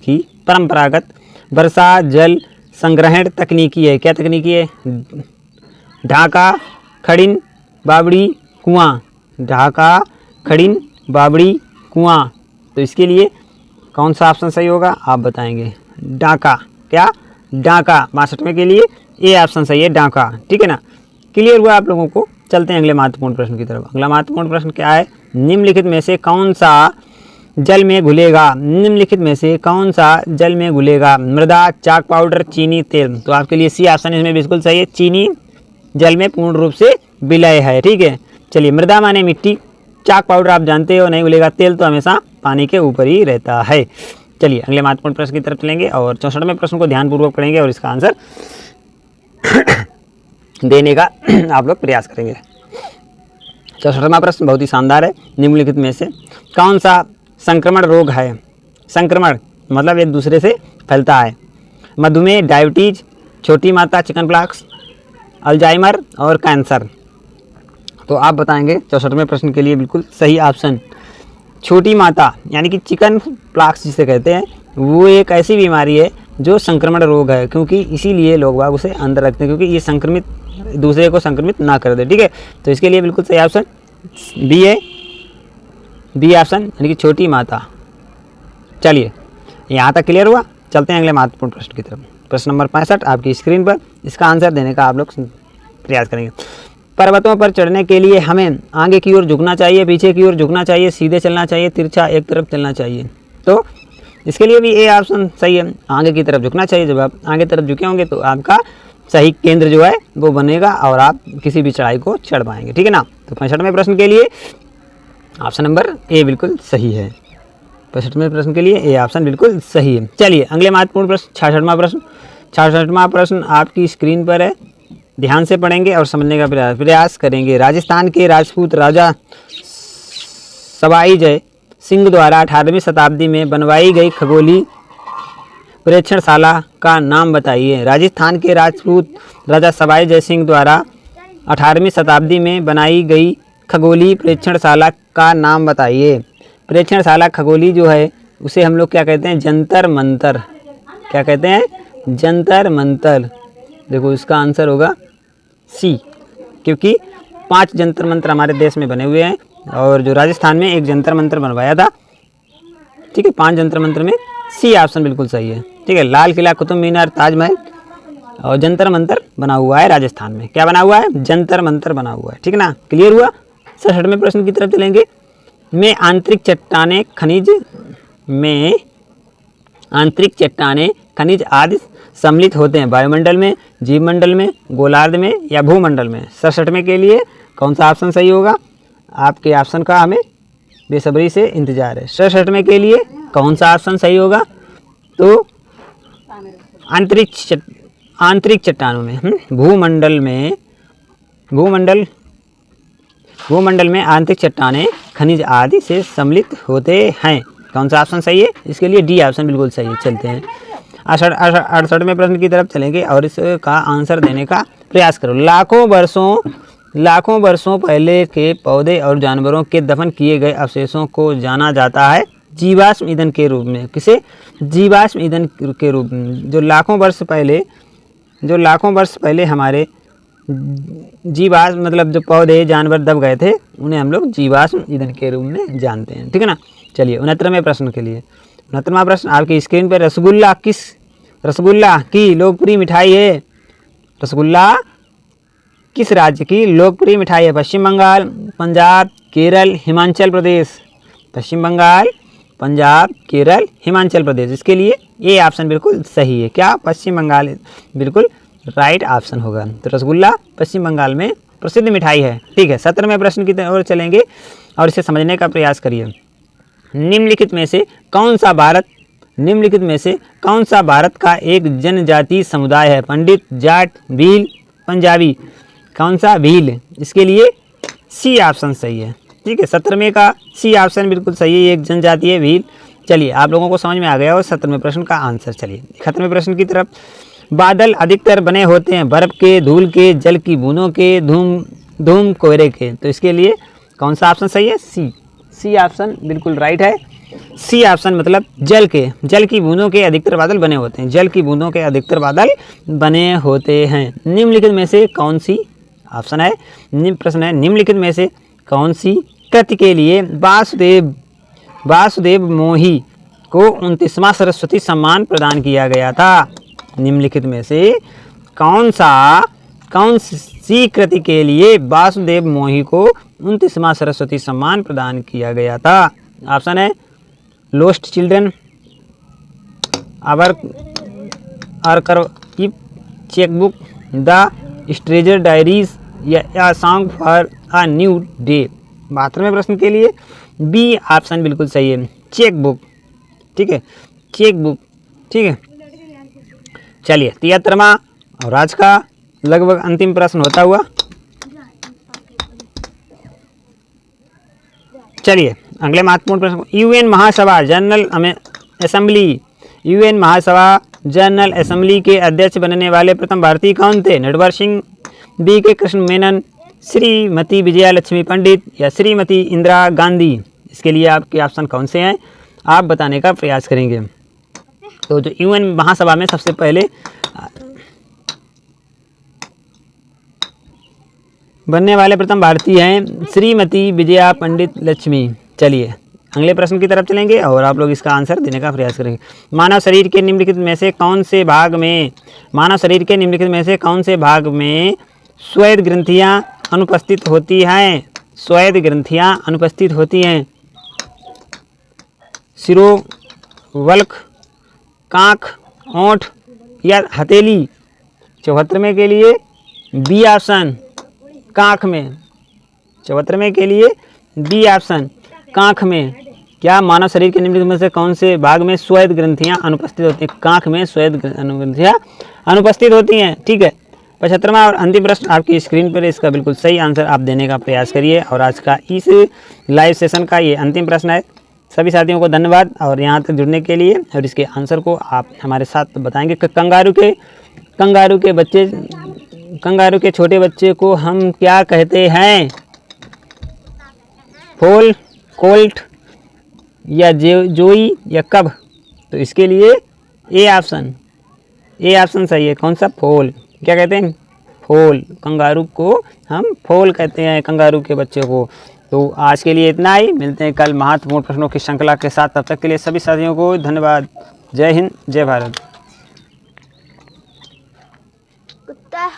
की परंपरागत वर्षा जल संग्रहण तकनीकी है। क्या तकनीकी है? ढाका, खड़िन, बावड़ी, कुआं। ढाका, खड़िन, बावड़ी, कुआं। तो इसके लिए कौन सा ऑप्शन सही होगा आप बताएंगे। डाका, क्या? डाका 62वें के लिए ए ऑप्शन सही है, डाका। ठीक है ना, क्लियर हुआ आप लोगों को। चलते हैं अगले महत्वपूर्ण प्रश्न की तरफ। अगला महत्वपूर्ण प्रश्न क्या है? निम्नलिखित में से कौन सा जल में घुलेगा? निम्नलिखित में से कौन सा जल में घुलेगा? मृदा, चाक पाउडर, चीनी, तेल। तो आपके लिए सी ऑप्शन इसमें बिल्कुल सही है, चीनी जल में पूर्ण रूप से विलय है। ठीक है, चलिए मृदा माने मिट्टी, चाक पाउडर आप जानते हो नहीं घुलेगा, तेल तो हमेशा पानी के ऊपर ही रहता है। चलिए अगले महत्वपूर्ण प्रश्न की तरफ चलेंगे और 64वें प्रश्न को ध्यानपूर्वक पढ़ेंगे और इसका आंसर देने का आप लोग प्रयास करेंगे। 64वां प्रश्न बहुत ही शानदार है। निम्नलिखित में से कौन सा संक्रमण रोग है? संक्रमण मतलब एक दूसरे से फैलता है। मधुमेह, डायबिटीज, छोटी माता, चिकन पॉक्स, अल्जाइमर और कैंसर। तो आप बताएंगे 64वें प्रश्न के लिए बिल्कुल सही ऑप्शन छोटी माता, यानी कि चिकन पॉक्स जिसे कहते हैं, वो एक ऐसी बीमारी है जो संक्रमण रोग है, क्योंकि इसीलिए लोग बाग उसे अंदर रखते हैं, क्योंकि ये संक्रमित दूसरे को संक्रमित ना कर दे। ठीक है, तो इसके लिए बिल्कुल सही ऑप्शन बी है, बी ऑप्शन, यानी कि छोटी माता। चलिए यहाँ तक क्लियर हुआ। चलते हैं अगले महत्वपूर्ण प्रश्न की तरफ। प्रश्न नंबर 65 आपकी स्क्रीन पर, इसका आंसर देने का आप लोग प्रयास करेंगे। पर्वतों पर चढ़ने के लिए हमें आगे की ओर झुकना चाहिए, पीछे की ओर झुकना चाहिए, सीधे चलना चाहिए, तिरछा एक तरफ चलना चाहिए। तो इसके लिए भी ए ऑप्शन सही है, आगे की तरफ झुकना चाहिए। जब आप आगे तरफ झुके होंगे तो आपका सही केंद्र जो है वो बनेगा और आप किसी भी चढ़ाई को चढ़ पाएंगे। ठीक है ना, तो 65वें प्रश्न के लिए ऑप्शन नंबर ए बिल्कुल सही है। 65वें प्रश्न के लिए ए ऑप्शन बिल्कुल सही है। चलिए अगले महत्वपूर्ण प्रश्न 66वां प्रश्न। 66वां प्रश्न आपकी स्क्रीन पर है, ध्यान से पढ़ेंगे और समझने का प्रयास करेंगे। राजस्थान के राजपूत राजा सवाई जय सिंह द्वारा 18वीं शताब्दी में बनवाई गई खगोलीय प्रेक्षणशाला का नाम बताइए। राजस्थान के राजपूत राजा सवाई जय सिंह द्वारा 18वीं शताब्दी में बनाई गई खगोलीय प्रेक्षणशाला का नाम बताइए। प्रेक्षणशाला खगोलीय जो है उसे हम लोग क्या कहते हैं? जंतर मंतर। क्या कहते हैं? जंतर मंतर। देखो इसका आंसर होगा सी, क्योंकि 5 जंतर मंतर हमारे देश में बने हुए हैं और जो राजस्थान में एक जंतर मंतर बनवाया था। ठीक है, 5 जंतर मंतर में सी ऑप्शन बिल्कुल सही है। ठीक है, लाल किला, कुतुब मीनार, ताजमहल और जंतर मंतर बना हुआ है राजस्थान में। क्या बना हुआ है? जंतर मंतर बना हुआ है। ठीक है ना, क्लियर हुआ। 67वें प्रश्न की तरफ चलेंगे। में आंतरिक चट्टाने खनिज आदि सम्मिलित होते हैं। वायुमंडल में, जीवमंडल में, गोलार्ध में या भूमंडल में। 67वें के लिए कौन सा ऑप्शन सही होगा? आपके ऑप्शन का हमें बेसब्री से इंतजार है। 67वें के लिए कौन सा ऑप्शन सही होगा? तो आंतरिक चट्टानों में, भूमंडल में आंतरिक चट्टानें खनिज आदि से सम्मिलित होते हैं। कौन सा ऑप्शन सही है? इसके लिए डी ऑप्शन बिल्कुल सही है। चलते हैं 68वें प्रश्न की तरफ चलेंगे और इसका आंसर देने का प्रयास करो। लाखों वर्षों पहले के पौधे और जानवरों के दफन किए गए अवशेषों को जाना जाता है जीवाश्म ईंधन के रूप में। किसे? जीवाश्म ईंधन के रूप में। जो लाखों वर्ष पहले हमारे जीवाश्म मतलब जो पौधे जानवर दब गए थे उन्हें हम लोग जीवाश्म ईंधन के रूप में जानते हैं। ठीक है ना, चलिए 69वें प्रश्न के लिए। 69वां प्रश्न आपकी स्क्रीन पर। रसगुल्ला की लोकप्रिय मिठाई है? रसगुल्ला किस राज्य की लोकप्रिय मिठाई है? पश्चिम बंगाल, पंजाब, केरल, हिमाचल प्रदेश। पश्चिम बंगाल, पंजाब, केरल, हिमाचल प्रदेश। इसके लिए ये ऑप्शन बिल्कुल सही है। क्या? पश्चिम बंगाल बिल्कुल राइट ऑप्शन होगा। तो रसगुल्ला पश्चिम बंगाल में प्रसिद्ध मिठाई है। ठीक है, 17वें प्रश्न की ओर चलेंगे और इसे समझने का प्रयास करिए। निम्नलिखित में से कौन सा भारत का एक जनजातीय समुदाय है? पंडित, जाट, भील, पंजाबी। कौन सा? भील। इसके लिए सी ऑप्शन सही है। ठीक है, 17वें का सी ऑप्शन बिल्कुल सही है, एक जनजातीय भील। चलिए आप लोगों को समझ में आ गया और 17वें प्रश्न का आंसर। चलिए 71वें प्रश्न की तरफ। बादल अधिकतर बने होते हैं बर्फ के, धूल के, जल की बूंदों के, धूम कोहरे के। तो इसके लिए कौन सा ऑप्शन सही है? सी ऑप्शन बिल्कुल राइट है। सी ऑप्शन मतलब जल की बूंदों के अधिकतर बादल बने होते हैं। जल की बूंदों के अधिकतर बादल बने होते हैं। निम्नलिखित में से कौन सी ऑप्शन है, प्रश्न है निम्नलिखित में से कौन सी कृति के लिए वासुदेव मोही को 29वां सरस्वती सम्मान प्रदान किया गया था। निम्नलिखित में से कौन सी कृति के लिए वासुदेव मोही को 29वां सरस्वती सम्मान प्रदान किया गया था। ऑप्शन है lost children, archive checkbook, the treasure diaries या song for a new day. 72वें प्रश्न के लिए बी ऑप्शन बिल्कुल सही है, चेकबुक। ठीक है, चेकबुक। ठीक है, चलिए 73वां और आज का लगभग अंतिम प्रश्न होता हुआ, चलिए अगले महत्वपूर्ण प्रश्न। यूएन महासभा जनरल असेंबली के अध्यक्ष बनने वाले प्रथम भारतीय कौन थे? नटवर सिंह, बी के कृष्ण मेनन, श्रीमती विजया लक्ष्मी पंडित या श्रीमती इंदिरा गांधी। इसके लिए आपके ऑप्शन कौन से हैं, आप बताने का प्रयास करेंगे। तो जो यूएन महासभा में सबसे पहले बनने वाले प्रथम भारतीय हैं श्रीमती विजया पंडित लक्ष्मी। चलिए अगले प्रश्न की तरफ चलेंगे और आप लोग इसका आंसर देने का प्रयास करेंगे। मानव शरीर के निम्नलिखित में से कौन से भाग में श्वेत ग्रंथियां अनुपस्थित होती हैं? श्वेत ग्रंथियां अनुपस्थित होती हैं। सिरोवल्क, कांख, ओंठ या हथेली। 74वें के लिए बी ऑप्शन कांख में। 74वें के लिए बी ऑप्शन कांख में। क्या मानव शरीर के निम्नलिखित में से कौन से भाग में श्वेत ग्रंथियां अनुपस्थित होती हैं? कांख में श्वेत ग्रंथियां अनुपस्थित होती हैं। ठीक है, 75वां और अंतिम प्रश्न आपकी स्क्रीन पर, इसका बिल्कुल सही आंसर आप देने का प्रयास करिए। और आज का इस लाइव सेशन का ये अंतिम प्रश्न है। सभी साथियों को धन्यवाद और यहाँ तक जुड़ने के लिए, और इसके आंसर को आप हमारे साथ बताएंगे। कंगारू के छोटे बच्चे को हम क्या कहते हैं? फोल, कोल्ट या जोई या कब? तो इसके लिए ए ऑप्शन सही है। कौन सा? फोल। क्या कहते हैं? फोल। कंगारू को हम फोल कहते हैं, कंगारू के बच्चे को। तो आज के लिए इतना ही, मिलते हैं कल महत्वपूर्ण प्रश्नों की श्रृंखला के साथ। तब तक के लिए सभी साथियों को धन्यवाद। जय हिंद, जय भारत। कुत्ता